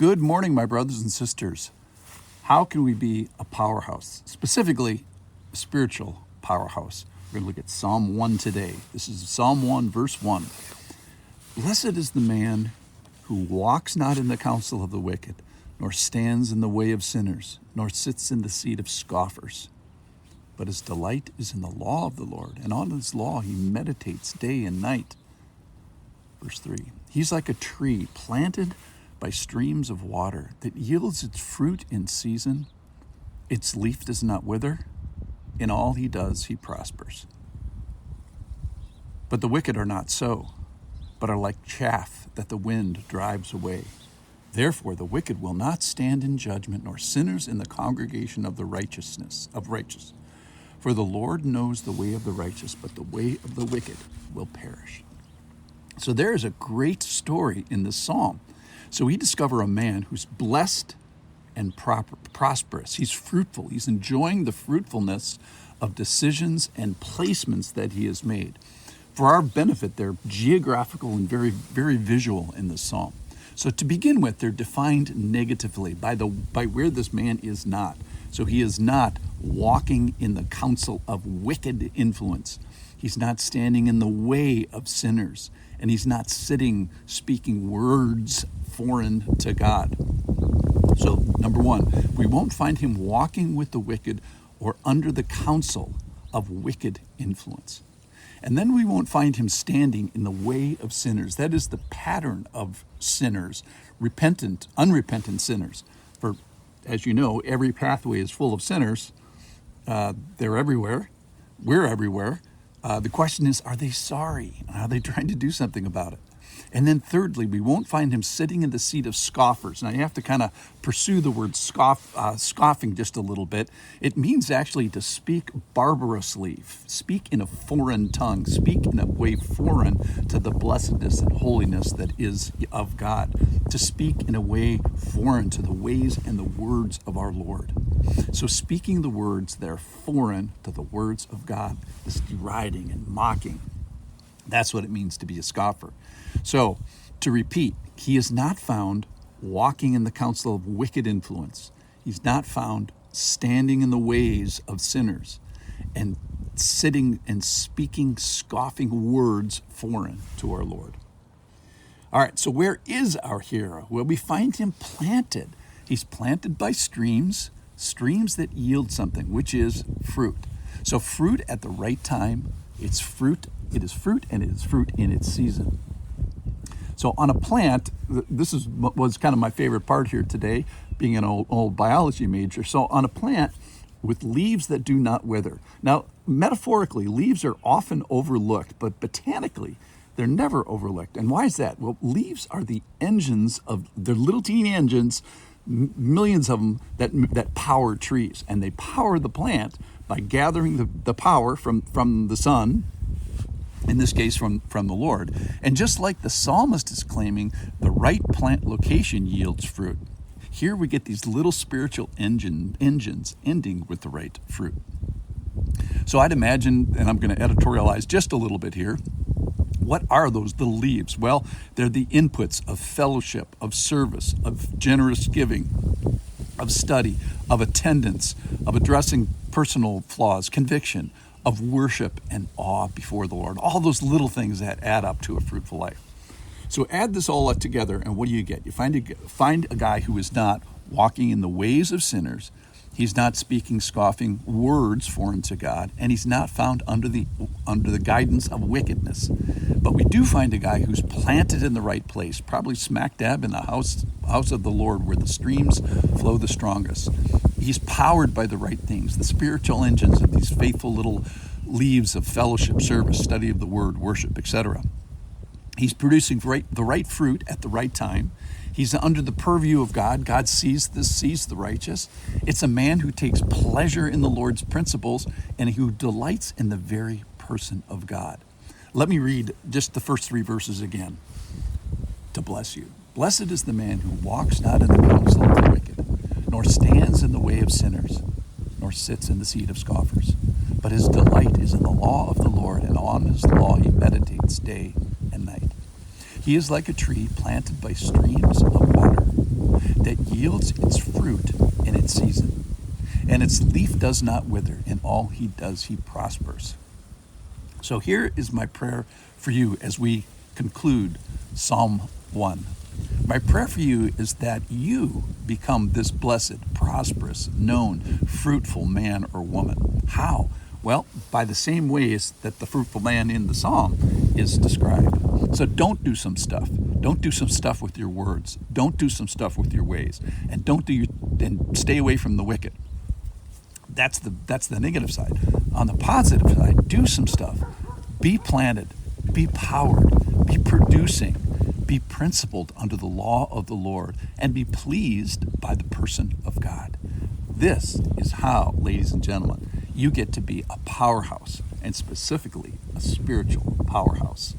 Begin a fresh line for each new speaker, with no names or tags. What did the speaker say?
Good morning, my brothers and sisters. How can we be a powerhouse? Specifically, a spiritual powerhouse. We're going to look at Psalm 1 today. This is Psalm 1, verse 1. Blessed is the man who walks not in the counsel of the wicked, nor stands in the way of sinners, nor sits in the seat of scoffers. But his delight is in the law of the Lord, and on his law he meditates day and night. Verse 3. He's like a tree planted by streams of water that yields its fruit in season. Its leaf does not wither. In all he does, he prospers. But the wicked are not so, but are like chaff that the wind drives away. Therefore the wicked will not stand in judgment, nor sinners in the congregation of the righteous. For the Lord knows the way of the righteous, but the way of the wicked will perish. So there is a great story in this psalm. So we discover a man who's blessed and prosperous. He's fruitful. He's enjoying the fruitfulness of decisions and placements that he has made. For our benefit, they're geographical and very, very visual in this psalm. So to begin with, they're defined negatively by where this man is not. So he is not walking in the counsel of wicked influence. He's not standing in the way of sinners. And he's not speaking words foreign to God. So, number one, we won't find him walking with the wicked or under the counsel of wicked influence. And then we won't find him standing in the way of sinners. That is the pattern of sinners, unrepentant sinners. For, as you know, every pathway is full of sinners. They're everywhere. We're everywhere. The question is, are they sorry? Are they trying to do something about it? And then thirdly, we won't find him sitting in the seat of scoffers. Now you have to kind of pursue the word scoffing just a little bit. It means actually to speak barbarously, speak in a foreign tongue, speak in a way foreign to the blessedness and holiness that is of God, to speak in a way foreign to the ways and the words of our Lord. So speaking the words that are foreign to the words of God, this deriding and mocking, that's what it means to be a scoffer. So, to repeat, he is not found walking in the counsel of wicked influence. He's not found standing in the ways of sinners and sitting and speaking scoffing words foreign to our Lord. All right, so where is our hero? Well, we find him planted. He's planted by streams that yield something, which is fruit. So fruit at the right time, it is fruit, and it is fruit in its season. So on a plant, this was kind of my favorite part here today, being an old biology major. So on a plant with leaves that do not wither. Now, metaphorically, leaves are often overlooked, but botanically, they're never overlooked. And why is that? Well, leaves are the engines they're little teeny engines, millions of them that power trees. And they power the plant by gathering the power from the sun, in this case from the Lord. And just like the psalmist is claiming, the right plant location yields fruit. Here we get these little spiritual engines ending with the right fruit. So I'd imagine, and I'm going to editorialize just a little bit here, what are those little leaves? Well, they're the inputs of fellowship, of service, of generous giving, of study, of attendance, of addressing personal flaws, conviction, of worship and awe before the Lord. All those little things that add up to a fruitful life. So add this all up together, and what do you get? You find a guy who is not walking in the ways of sinners. He's not speaking scoffing words foreign to God, and he's not found under the guidance of wickedness. But we do find a guy who's planted in the right place, probably smack dab in the house of the Lord, where the streams flow the strongest. He's powered by the right things, the spiritual engines of these faithful little leaves of fellowship, service, study of the word, worship, etc. He's producing the right fruit at the right time. He's under the purview of God. God sees the righteous. It's a man who takes pleasure in the Lord's principles and who delights in the very person of God. Let me read just the first 3 verses again to bless you. Blessed is the man who walks not in the counsel of the wicked, nor stands in the way of sinners, nor sits in the seat of scoffers. But his delight is in the law of the Lord, and on his law he meditates day and night. He is like a tree planted by streams of water that yields its fruit in its season, and its leaf does not wither. In all he does, he prospers. So here is my prayer for you as we conclude Psalm 1. My prayer for you is that you become this blessed, prosperous, known, fruitful man or woman. How? Well, by the same ways that the fruitful man in the psalm is described. So don't do some stuff. Don't do some stuff with your words. Don't do some stuff with your ways. And and stay away from the wicked. That's the negative side. On the positive side, do some stuff. Be planted. Be powered. Be producing. Be principled under the law of the Lord, and be pleased by the person of God. This is how, ladies and gentlemen, you get to be a powerhouse, and specifically a spiritual powerhouse.